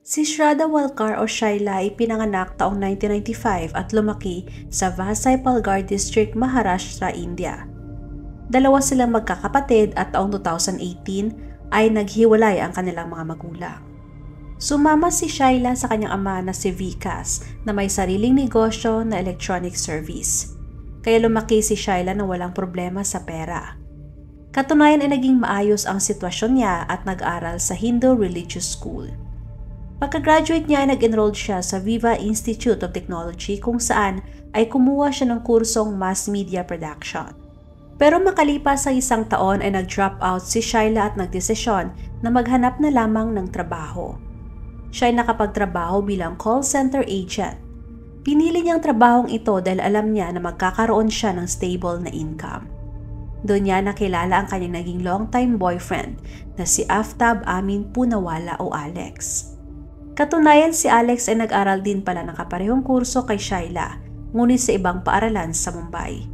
Si Shraddha Walkar o Shaila ay pinanganak taong 1995 at lumaki sa Vasai Palghar District, Maharashtra, India. Dalawa silang magkakapatid at taong 2018 ay naghiwalay ang kanilang mga magulang. Sumama si Shaila sa kanyang ama na si Vikas na may sariling negosyo na electronic service. Kaya lumaki si Shaila na walang problema sa pera. Katunayan ay naging maayos ang sitwasyon niya at nag-aral sa Hindu Religious School. Pagka-graduate niya ay nag-enroll siya sa Viva Institute of Technology kung saan ay kumuha siya ng kursong Mass Media Production. Pero makalipas ang isang taon ay nag-drop out si Shaila at nagdesisyon na maghanap na lamang ng trabaho. Siya ay nakapagtrabaho bilang call center agent. Pinili niyang trabahong ito dahil alam niya na magkakaroon siya ng stable na income. Doon niya nakilala ang kanyang naging long-time boyfriend na si Aftab Amin Punawala o Alex. Katunayan si Alex ay nag-aral din pala ng kaparehong kurso kay Shaila, ngunit sa ibang paaralan sa Mumbai.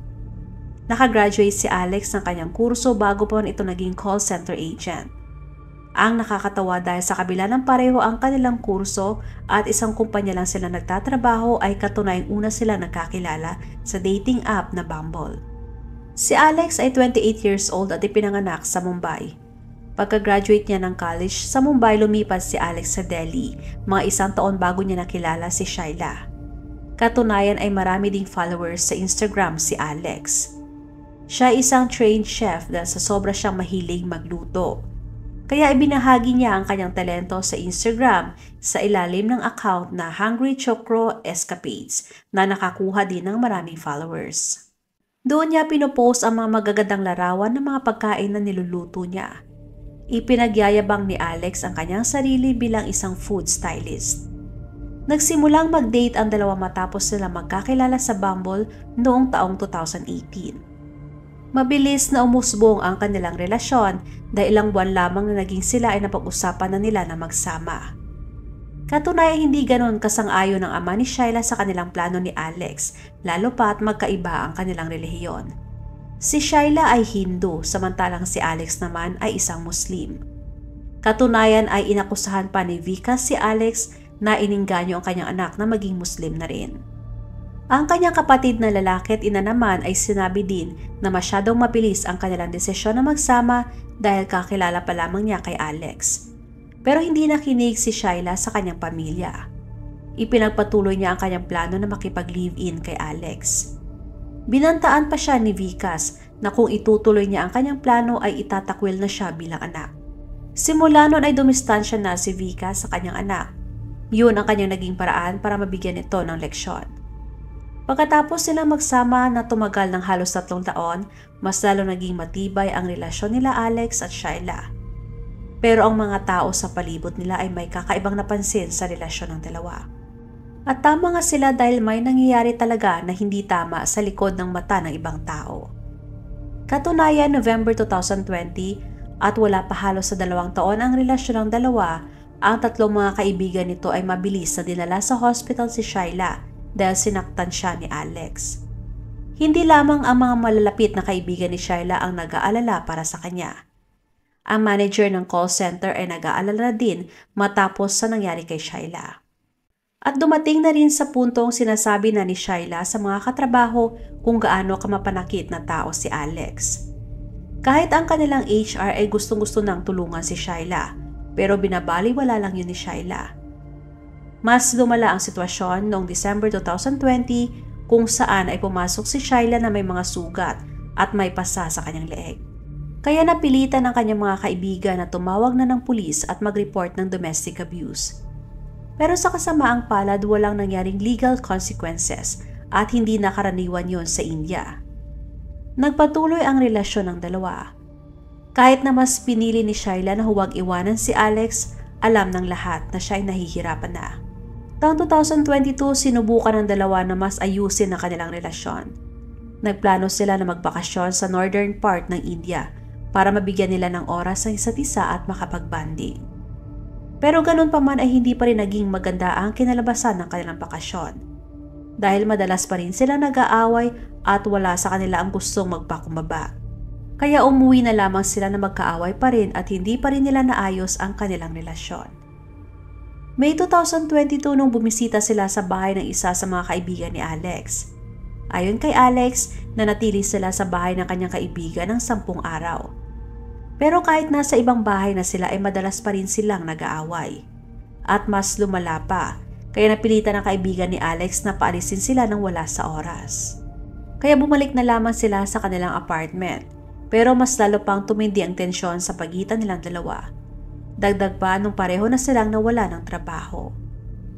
Nakagraduate si Alex ng kanyang kurso bago pa ito naging call center agent. Ang nakakatawa dahil sa kabila ng pareho ang kanilang kurso at isang kumpanya lang sila nagtatrabaho ay katunayang una sila nagkakilala sa dating app na Bumble. Si Alex ay 28 years old at ipinanganak sa Mumbai. Pagka-graduate niya ng college, sa Mumbai lumipat si Alex sa Delhi, mga isang taon bago niya nakilala si Shaila. Katunayan ay marami ding followers sa Instagram si Alex. Siya ay isang trained chef dahil sa sobra siyang mahilig magluto. Kaya ibinahagi niya ang kanyang talento sa Instagram sa ilalim ng account na Hungry Chokro Escapades na nakakuha din ng maraming followers. Doon niya pinopost ang mga magagandang larawan ng mga pagkain na niluluto niya. Ipinagyayabang ni Alex ang kanyang sarili bilang isang food stylist. Nagsimulang mag-date ang dalawa matapos sila magkakilala sa Bumble noong taong 2018. Mabilis na umusbong ang kanilang relasyon dahil ilang buwan lamang na naging sila ay napag-usapan na nila na magsama. Katunayan hindi ganon kasang-ayon ng ama ni Shaila sa kanilang plano ni Alex, lalo pa at magkaiba ang kanilang relihiyon. Si Shaila ay Hindu, samantalang si Alex naman ay isang Muslim. Katunayan ay inakusahan pa ni Vikas si Alex na iningganyo ang kanyang anak na maging Muslim na rin. Ang kanyang kapatid na lalaki at ina naman ay sinabi din na masyadong mabilis ang kanilang desisyon na magsama dahil kakilala pa lamang niya kay Alex. Pero hindi nakinig si Shaila sa kanyang pamilya. Ipinagpatuloy niya ang kanyang plano na makipag-live-in kay Alex. Binantaan pa siya ni Vikas na kung itutuloy niya ang kanyang plano ay itatakwil na siya bilang anak. Simula noon ay dumistansya na si Vikas sa kanyang anak. Yun ang kanyang naging paraan para mabigyan ito ng leksyon. Pagkatapos silang magsama na tumagal ng halos 3 taon, mas lalo naging matibay ang relasyon nila Alex at Shaila. Pero ang mga tao sa palibot nila ay may kakaibang napansin sa relasyon ng dalawa. At tama nga sila dahil may nangyayari talaga na hindi tama sa likod ng mata ng ibang tao. Katunayan, November 2020 at wala pa halos sa 2 taon ang relasyon ng dalawa, ang 3 mga kaibigan nito ay mabilis na dinala sa hospital si Shaila dahil sinaktan siya ni Alex. Hindi lamang ang mga malalapit na kaibigan ni Shaila ang nag-aalala para sa kanya. Ang manager ng call center ay nag-aalala din matapos sa nangyari kay Shaila. At dumating na rin sa puntong sinasabi na ni Shaila sa mga katrabaho kung gaano kamapanakit na tao si Alex. Kahit ang kanilang HR ay gustong-gusto nang tulungan si Shaila, pero binabaliwala lang yun ni Shaila. Mas lumala ang sitwasyon noong December 2020 kung saan ay pumasok si Shaila na may mga sugat at may pasa sa kanyang leeg. Kaya napilitan ng kanyang mga kaibigan na tumawag na ng pulis at mag-report ng domestic abuse. Pero sa kasamaang palad walang nangyaring legal consequences at hindi nakaraniwan yon sa India. Nagpatuloy ang relasyon ng dalawa. Kahit na mas pinili ni Shaila na huwag iwanan si Alex, alam ng lahat na siya ay nahihirapan na. Taong 2022, sinubukan ng dalawa na mas ayusin ang kanilang relasyon. Nagplano sila na magbakasyon sa northern part ng India para mabigyan nila ng oras ang isa't isa at makapag-bonding. Pero ganun pa man ay hindi pa rin naging maganda ang kinalabasan ng kanilang bakasyon. Dahil madalas pa rin sila nag-aaway at wala sa kanila ang gustong magpakumbaba. Kaya umuwi na lamang sila na magkaaway pa rin at hindi pa rin nila naayos ang kanilang relasyon. May 2022 nung bumisita sila sa bahay ng isa sa mga kaibigan ni Alex. Ayon kay Alex, nanatili sila sa bahay ng kanyang kaibigan ng 10 araw. Pero kahit nasa ibang bahay na sila ay madalas pa rin silang nag-aaway. At mas lumala pa, kaya napilitan ng kaibigan ni Alex na paalisin sila nang wala sa oras. Kaya bumalik na lamang sila sa kanilang apartment, pero mas lalo pang tumindi ang tensyon sa pagitan nilang dalawa. Dagdag pa nung pareho na silang nawala ng trabaho.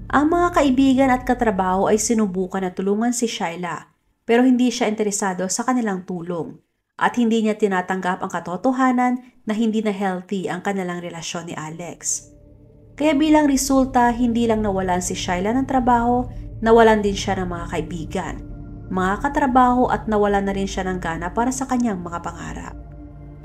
Ang mga kaibigan at katrabaho ay sinubukan na tulungan si Shyla, pero hindi siya interesado sa kanilang tulong at hindi niya tinatanggap ang katotohanan na hindi na healthy ang kanilang relasyon ni Alex. Kaya bilang resulta, hindi lang nawalan si Shyla ng trabaho, nawalan din siya ng mga kaibigan, mga katrabaho at nawalan na rin siya ng gana para sa kanyang mga pangarap.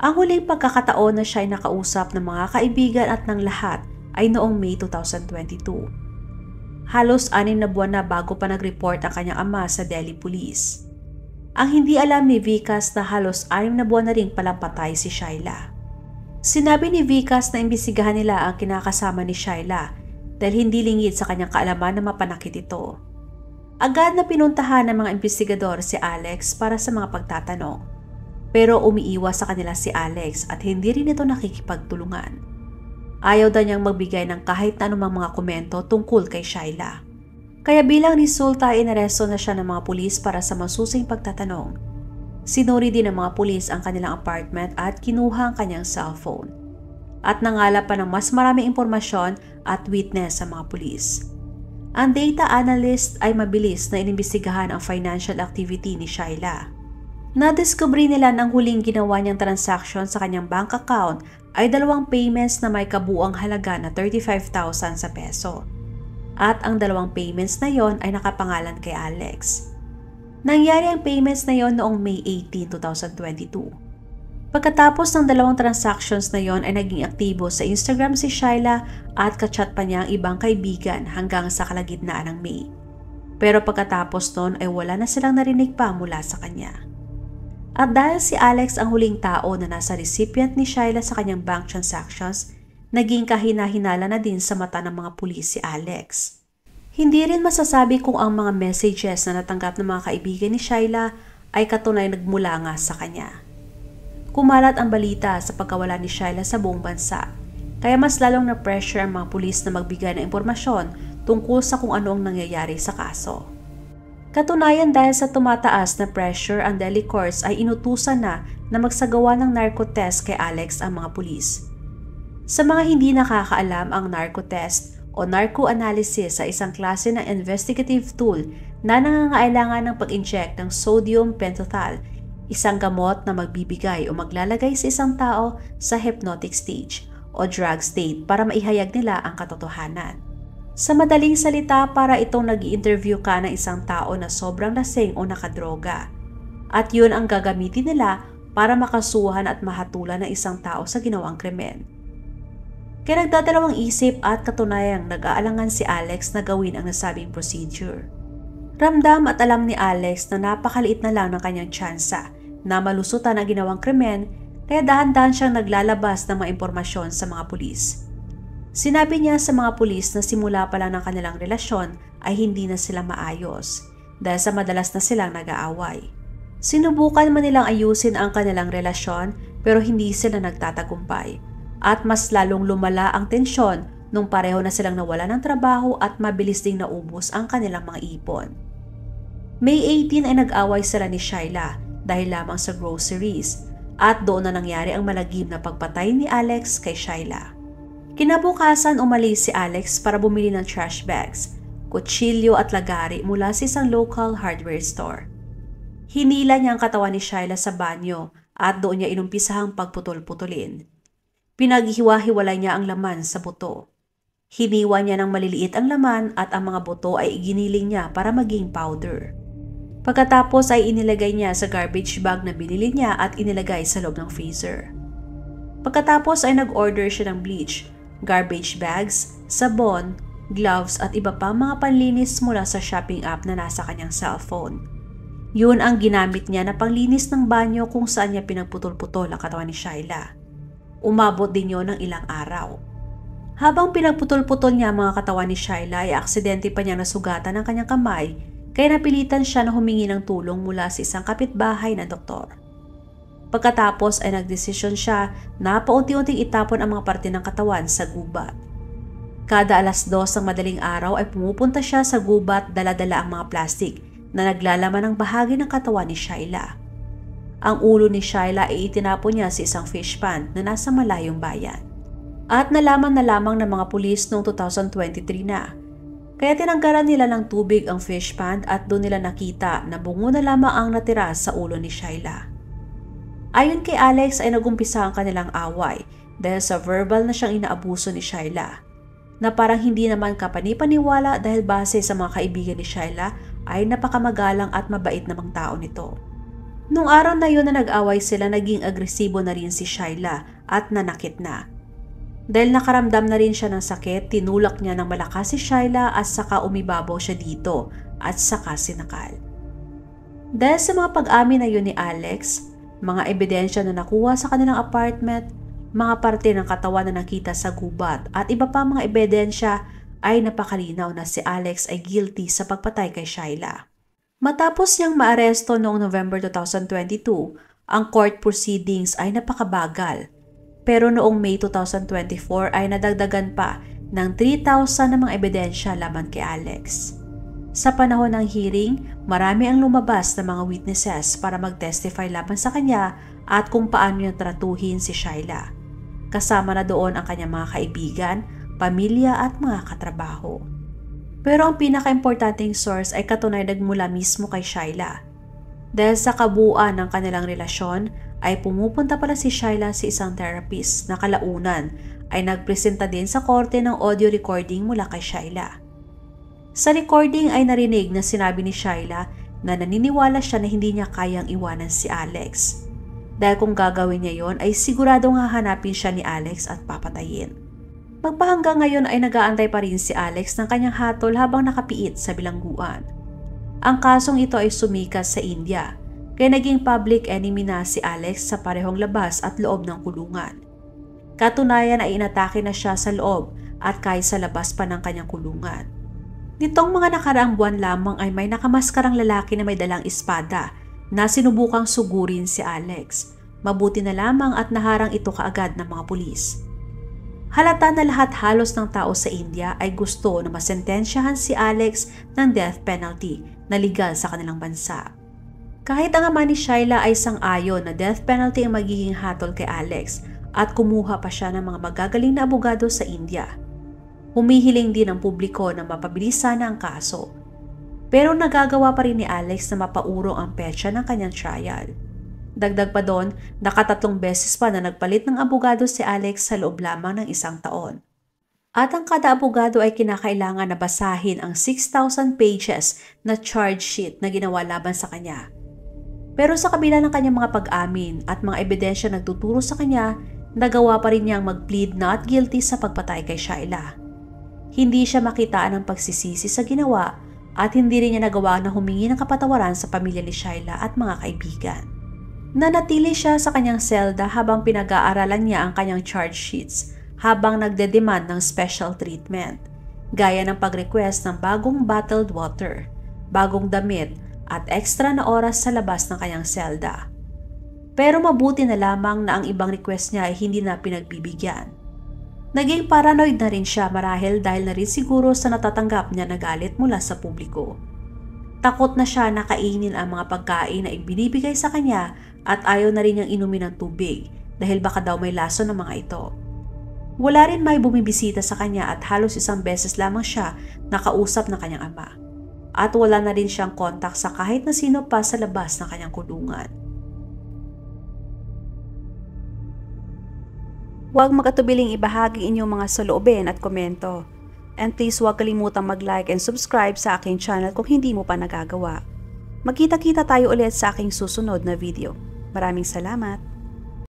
Ang huling pagkakataon na siya ay nakausap ng mga kaibigan at ng lahat ay noong May 2022. Halos 6 na buwan na bago pa nag-report ang kanyang ama sa Delhi Police. Ang hindi alam ni Vikas na halos 6 na buwan na rin palang patay si Shyla. Sinabi ni Vikas na imbisigahan nila ang kinakasama ni Shyla dahil hindi lingid sa kanyang kaalaman na mapanakit ito. Agad na pinuntahan ng mga imbestigador si Alex para sa mga pagtatanong. Pero umiiwas sa kanila si Alex at hindi rin ito nakikipagtulungan. Ayaw daw niyang magbigay ng kahit na anumang mga komento tungkol kay Shyla. Kaya bilang resulta ay inaresto na siya ng mga pulis para sa masusing pagtatanong. Sinuri din ng mga pulis ang kanilang apartment at kinuha ang kanyang cellphone. At nangalap pa ng mas maraming impormasyon at witness sa mga pulis. Ang data analyst ay mabilis na inimbestigahan ang financial activity ni Shyla. Nadiskubre nila na ang huling ginawa niyang transaction sa kanyang bank account ay 2 payments na may kabuuang halaga na 35,000 sa peso. At ang 2 payments na yon ay nakapangalan kay Alex. Nangyari ang payments na yon noong May 18, 2022. Pagkatapos ng 2 transactions na yon ay naging aktibo sa Instagram si Shyla at kachat pa niya ang ibang kaibigan hanggang sa kalagitnaan ng May. Pero pagkatapos nun ay wala na silang narinig pa mula sa kanya. At dahil si Alex ang huling tao na nasa recipient ni Shyla sa kanyang bank transactions, naging kahina-hinala na din sa mata ng mga pulis si Alex. Hindi rin masasabi kung ang mga messages na natanggap ng mga kaibigan ni Shyla ay katunay nagmula nga sa kanya. Kumalat ang balita sa pagkawala ni Shyla sa buong bansa, kaya mas lalong na-pressure ang mga pulis na magbigay ng impormasyon tungkol sa kung ano ang nangyayari sa kaso. Katunayan dahil sa tumataas na pressure, ang Delhi courts ay inutusan na magsagawa ng narco test kay Alex ang mga pulis. Sa mga hindi nakakaalam, ang narco test o narco analysis sa isang klase ng investigative tool na nangangailangan ng pag-inject ng sodium pentothal, isang gamot na magbibigay o maglalagay sa isang tao sa hypnotic stage o drug state para maihayag nila ang katotohanan. Sa madaling salita, para itong nag-i-interview ka ng isang tao na sobrang lasing o nakadroga. At yun ang gagamitin nila para makasuhan at mahatulan ng isang tao sa ginawang krimen. Kaya nagdadalawang isip at katunayang nag-aalangan si Alex na gawin ang nasabing procedure. Ramdam at alam ni Alex na napakaliit na lang ng kanyang tsansa na malusutan ang ginawang krimen, kaya dahan-dahan siyang naglalabas ng mga impormasyon sa mga pulis. Sinabi niya sa mga pulis na simula pa lang ng kanilang relasyon ay hindi na sila maayos dahil sa madalas na silang nag-aaway. Sinubukan man nilang ayusin ang kanilang relasyon pero hindi sila nagtatagumpay at mas lalong lumala ang tensyon nung pareho na silang nawala ng trabaho at mabilis ding naubos ang kanilang mga ipon. May 18 ay nag-away sila ni Shyla dahil lamang sa groceries at doon na nangyari ang malagim na pagpatay ni Alex kay Shyla. Kinabukasan umalis si Alex para bumili ng trash bags, kutsilyo at lagari mula sa isang local hardware store. Hinila niya ang katawan ni Shyla sa banyo at doon niya inumpisahang pagputol-putulin. Pinaghiwa-hiwalay niya ang laman sa buto. Hiniwa niya ng maliliit ang laman at ang mga buto ay iginiling niya para maging powder. Pagkatapos ay inilagay niya sa garbage bag na binili niya at inilagay sa loob ng freezer. Pagkatapos ay nag-order siya ng bleach, garbage bags, sabon, gloves at iba pang mga panlinis mula sa shopping app na nasa kanyang cellphone. Yun ang ginamit niya na panglinis ng banyo kung saan niya pinagputol-putol ang katawan ni Shyla. Umabot din yun ng ilang araw. Habang pinagputol-putol niya ang mga katawan ni Shyla ay aksidente pa niya nasugatan ang kanyang kamay kaya napilitan siya na humingi ng tulong mula sa isang kapitbahay na doktor. Pagkatapos ay nagdesisyon siya na paunti-unting itapon ang mga parte ng katawan sa gubat. Kada 2:00 ng madaling araw ay pumupunta siya sa gubat dala-dala ang mga plastik na naglalaman ng bahagi ng katawan ni Shyla. Ang ulo ni Shyla ay itinapon niya sa isang fish pond na nasa malayong bayan. At nalaman na lamang ng mga pulis noong 2023 na. Kaya tinanggalan nila ng tubig ang fish pond at doon nila nakita na bungo na lamang ang natira sa ulo ni Shyla. Ayon kay Alex ay nagumpisa ang kanilang away dahil sa verbal na siyang inaabuso ni Shyla, na parang hindi naman kapanipaniwala dahil base sa mga kaibigan ni Shyla ay napakamagalang at mabait namang tao nito. Nung araw na yun na nag-away sila, naging agresibo na rin si Shyla at nanakit na. Dahil nakaramdam na rin siya ng sakit, tinulak niya ng malakas si Shyla at saka umibabaw siya dito at saka sinakal. Dahil sa mga pag-amin na yun ni Alex, mga ebidensya na nakuha sa kanilang apartment, mga parte ng katawan na nakita sa gubat at iba pa mga ebidensya ay napakalinaw na si Alex ay guilty sa pagpatay kay Shyla. Matapos niyang maaresto noong November 2022, ang court proceedings ay napakabagal. Pero noong May 2024 ay nadagdagan pa ng 3,000 na mga ebidensya laban kay Alex. Sa panahon ng hearing, marami ang lumabas na mga witnesses para mag-testify laban sa kanya at kung paano niya tratuhin si Shyla. Kasama na doon ang kanyang mga kaibigan, pamilya at mga katrabaho. Pero ang pinaka-importanting source ay katunay nagmula mismo kay Shyla. Dahil sa kabuuan ng kanilang relasyon, ay pumupunta pala si Shyla sa isang therapist na kalaunan ay nagpresenta din sa korte ng audio recording mula kay Shyla. Sa recording ay narinig na sinabi ni Shyla na naniniwala siya na hindi niya kayang iwanan si Alex. Dahil kung gagawin niya yon ay siguradong hahanapin siya ni Alex at papatayin. Magpahanggang ngayon ay nag-aantay pa rin si Alex ng kanyang hatol habang nakapiit sa bilangguan. Ang kasong ito ay sumikat sa India. Kaya naging public enemy na si Alex sa parehong labas at loob ng kulungan. Katunayan ay inatake na siya sa loob at kahit sa labas pa ng kanyang kulungan. Nitong mga nakaraang buwan lamang ay may nakamaskarang lalaki na may dalang espada na sinubukang sugurin si Alex. Mabuti na lamang at naharang ito kaagad ng mga pulis. Halata na lahat halos ng tao sa India ay gusto na masentensyahan si Alex ng death penalty na legal sa kanilang bansa. Kahit ang ama ni Shyla ay sang-ayon na death penalty ang magiging hatol kay Alex at kumuha pa siya ng mga magagaling na abogado sa India. Humihiling din ang publiko na mapabilisan na ang kaso. Pero nagagawa pa rin ni Alex na mapaurong ang petsa ng kanyang trial. Dagdag pa doon, 3 beses pa na nagpalit ng abogado si Alex sa loob lamang ng 1 taon. At ang kada abogado ay kinakailangan na basahin ang 6,000 pages na charge sheet na ginawa laban sa kanya. Pero sa kabila ng kanyang mga pag-amin at mga ebidensya nagtuturo sa kanya, nagawa pa rin niyang mag-plead not guilty sa pagpatay kay Shyla. Hindi siya makitaan ng pagsisisi sa ginawa at hindi rin niya nagawa na humingi ng kapatawaran sa pamilya ni Shyla at mga kaibigan. Nanatili siya sa kanyang selda habang pinag-aaralan niya ang kanyang charge sheets habang nagde-demand ng special treatment, gaya ng pag-request ng bagong bottled water, bagong damit, at extra na oras sa labas ng kanyang selda. Pero mabuti na lamang na ang ibang request niya ay hindi na pinagbibigyan. Naging paranoid na rin siya marahil dahil na rin siguro sa natatanggap niya na galit mula sa publiko. Takot na siya na kainin ang mga pagkain na ibinibigay sa kanya at ayaw na rin niyang inumin ng tubig dahil baka daw may lason ng mga ito. Wala rin may bumibisita sa kanya at halos 1 beses lamang siya nakausap ng kanyang ama. At wala na rin siyang kontak sa kahit na sino pa sa labas ng kanyang kulungan. Huwag magatubiling ibahagi inyong mga saloobin at komento. And please huwag kalimutang mag-like and subscribe sa aking channel kung hindi mo pa nagagawa. Magkita-kita tayo ulit sa aking susunod na video. Maraming salamat!